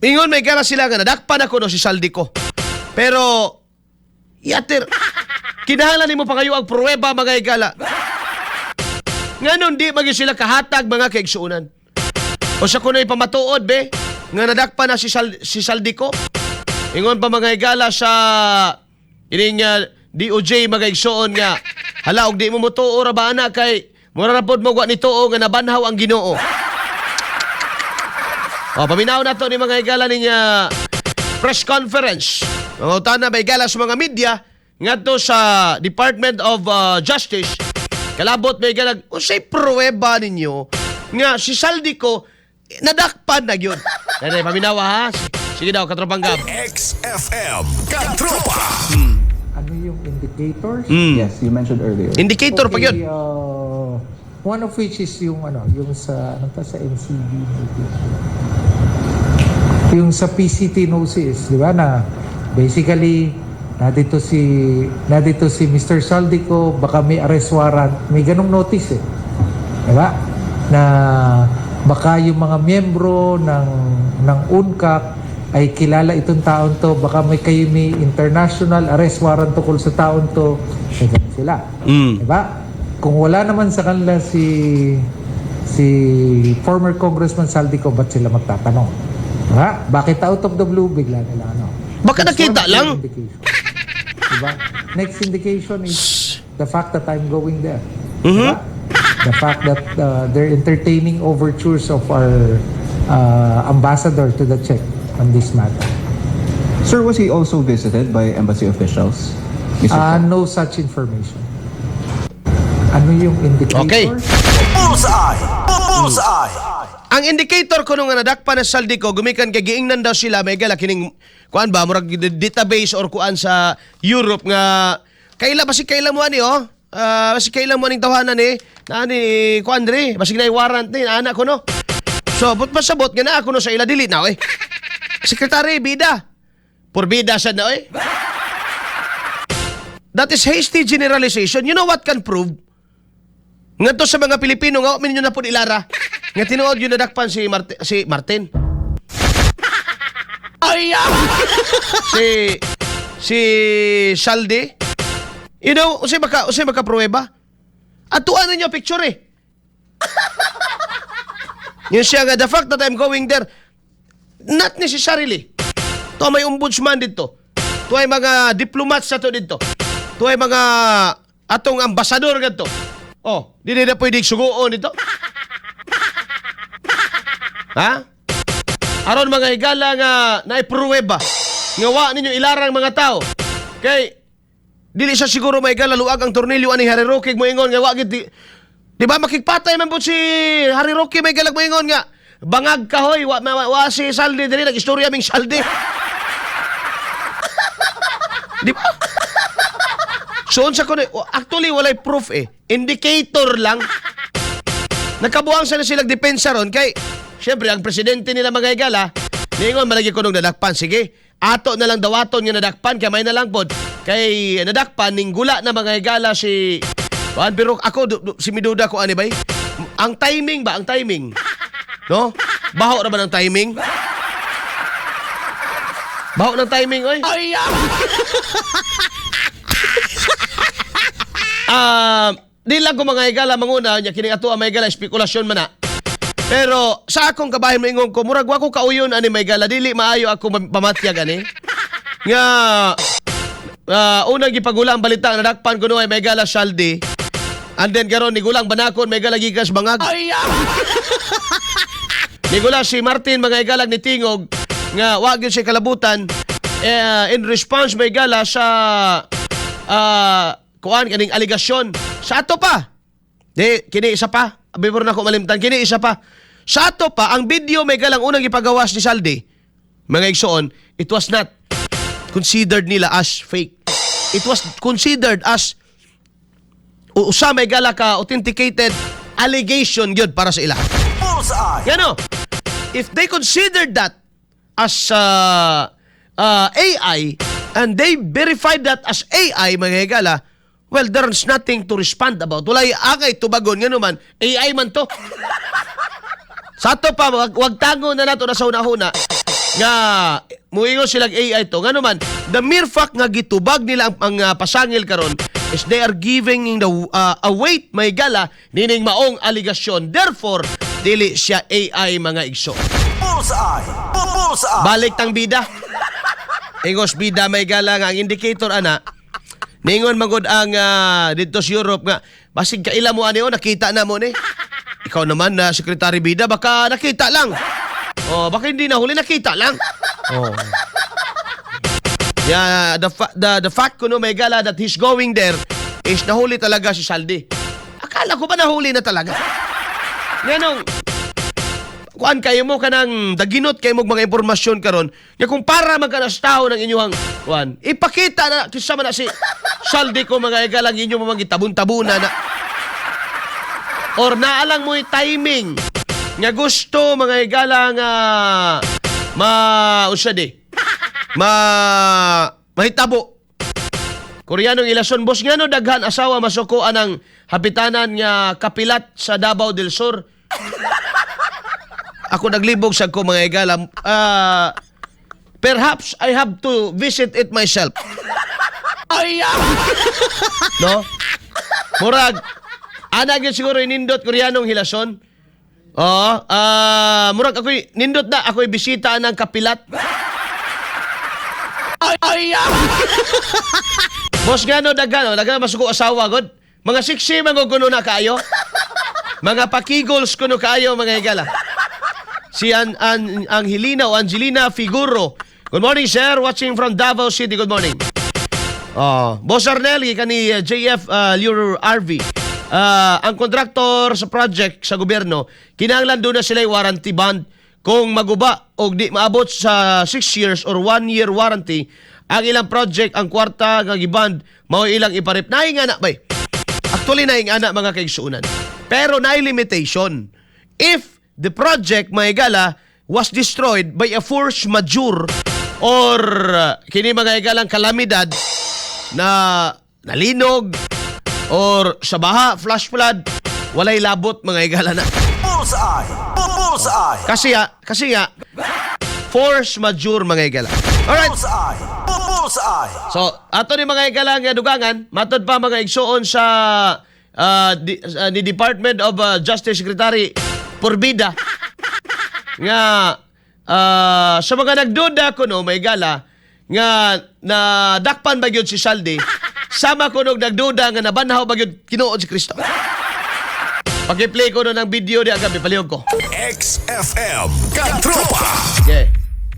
Ingon may gara sila nga nadakpan ako no si Saldico. Pero yater kinahanglan nimo pa kayo ang pruweba mga higala. Nganon di magi sila kahatag mga kaigsuunan. O sa kunoy pamatuod be nga nadakpan na si Saldico. Ingon pa mga higala sa ining DOJ mga igsuon nga hala og di mo mutuo ra ba ana kay mura ra pod mo wa nituo nga nabanhaw ang Ginoo. O paminaw na to ni mga higala niya press conference. Mangutan na may higala sa mga media ngadto sa Department of Justice. Kalabot may higala unsay pruweba ninyo nga si Saldico nadakpan na gyud. Dere paminaw ha. Sige daw katropang gab. XFM Katropa. Ano yung indicators? Yes, you mentioned earlier. Indicator pag yun. One of which is yung yung sa sa NCB maybe. Yung sa PCT notice, di ba na basically nadito si Mr. Saldico, baka may arrest warrant, may ganong notice eh. Di ba? Na baka yung mga miyembro ng UNCAC ay kilala itong taon to, baka may international arrest warrant tukol sa taon to, may ganun sila. Diba? Kung wala naman sa kanila si former Congressman Saldico, ba't sila magtatanong? Diba? Bakit out of the blue, bigla nila Baka nakita lang. Diba? Next indication is the fact that I'm going there. Diba? The fact that they're entertaining overtures of our ambassador to the Czech on this matter. Sir, was he also visited by embassy officials? No such information. Ano yung indicator? Okay. Bullseye! Bullseye! Ang indicator ko nung nadakpan na Saldico, gumikan kay giingnan daw sila may gala kining kuan ba murag database or kuan sa Europe nga kaila basig kaila mo ani basig kaila mo aning tawanan ni nani kuan diri basig na warrant ni anak ko no. So but pasabot nga na ako no sa ila dili na Sekretary bida. Por bida sad na That is hasty generalization. You know what can prove? Ngadto sa mga Pilipino nga minyo na pud ilara. Nga tinuod yun nadakpan si Martin. si Saldi. You know, usay maka pruweba. Atuan ninyo picture Yun siya nga, the fact that I'm going there, not necessarily. To may ombudsman dito. To ay mga diplomats sa to dito. To ay mga atong ambasador ganito. Dili na pwedeng suguon dito. Ha? Aron mga higala nga naipruweba. Nga wa ninyo ilarang mga tao. Kay dili siya siguro may higala luag ang tornilyo ani Harry Roque mo ingon nga wa gid di ba makikpatay man po si Harry Roque may galag mo ingon nga bangag kahoy wa si Saldi dili nag-istorya ming Saldi. Di ba? So unsa ko actually walay proof indicator lang. Nakabuang sa silang depensa ron kay syempre ang presidente nila mga higala niingon malagi ko nung nadakpan sige ato na lang dawaton nga nadakpan kay may na lang pod kay nadakpan ning gula na mga higala si pero ako si miduda ko ani bay ang timing no baho ra ba ng timing oy di lang ko mga higala manguna nya kini ato ang mga higala spekulasyon man na. Pero sa akong kabahin mo ingon ko murag wa ko kauyon ani may higala dili maayo ako pamatyag ani nga unang gipagula ang balita nga nadakpan kuno ay may higala Saldi and then karon nigulang banakon may higala gikas bangag nigula si Martin mga higalag ni Tingog nga wa gyud siya kalabutan in response may higala sa kuan kaning aligasyon sa ato pa kini isa pa before na ko malimtan kini isa pa sa ato pa ang video may galang unang ipagawas ni Saldi mga igsoon it was not considered nila as fake. It was considered as usa may gala ka authenticated allegation yun para sa ila. Yan if they considered that as AI and they verified that as AI mga higala, well, there's nothing to respond about. Walay agay tubagon nga naman AI man to. Sato pa, wag tango na nato na sa una-una nga muingon silang AI to. Nga naman, the mere fact nga gitubag nila ang pasangil karon is they are giving the a weight may gala nining maong aligasyon. Therefore, dili siya AI mga igso. Bullseye. Bullseye. Balik tang bida. Ingos bida may gala nga ang indicator ana. Ningon magod ang dito sa Europe nga basig kaila mo ani nakita na mo ni. Ikaw naman na Secretary Bida baka nakita lang. Oh, baka hindi na huli nakita lang. Oh. Yeah, the fact kuno may gala that he's going there is nahuli talaga si Saldi. Akala ko ba nahuli na talaga? Nganong kuan kayo mo kanang daginot kayo mo mga impormasyon karon nga kung para magkanastaho ng inyong kuan ipakita na kisama na si Saldi ko mga igalang inyo mga gitabon-tabunan na or naalang mo yung timing nga gusto mga igalang mahitabo Koreanong ilason boss nga no daghan asawa masukuan ang hapitanan nga kapilat sa Davao del Sur. Ako naglibog sa ko mga igalang perhaps I have to visit it myself. No? Murag ana gyud siguro inindot Koreanong hilason. Oo, murag ako nindot na ako bisita ng kapilat. Boss gano dagano masuko asawa god. Mga siksi manguguno na kayo. Mga pakigols kuno kayo mga igala. Si Angelina o Angelina Figuro. Good morning sir, watching from Davao City. Good morning. Boss Arnel kani JF Lure RV. Ang kontraktor sa project sa gobyerno, kinahanglan doon na sila warranty bond. Kung maguba o di maabot sa 6 years or 1 year warranty, ang ilang project, ang kwarta, nga giband, mao ilang iparip. Naing anak bay. Actually, naing anak mga kaigsuunan. Pero naing limitation. If the project, mga igala, was destroyed by a force majeure or kini mga igalang kalamidad na nalinog, or sa baha, flash flood, walay labot mga igala na. Bullseye. Bullseye. Kasi nga, force majeure mga igala. Alright. Bullseye. Bullseye. So, ato ni mga igala nga dugangan, matod pa mga igsuon sa ni Department of Justice Secretary Purbida nga sa mga nagduda kuno mga igala nga na dakpan ba gyud si Saldi. Sama ko nung nagduda nga nabanhaw bagyod kinuod si Kristo. Paki-play ko ng video di agabi palihog ko. XFM Katropa. Okay.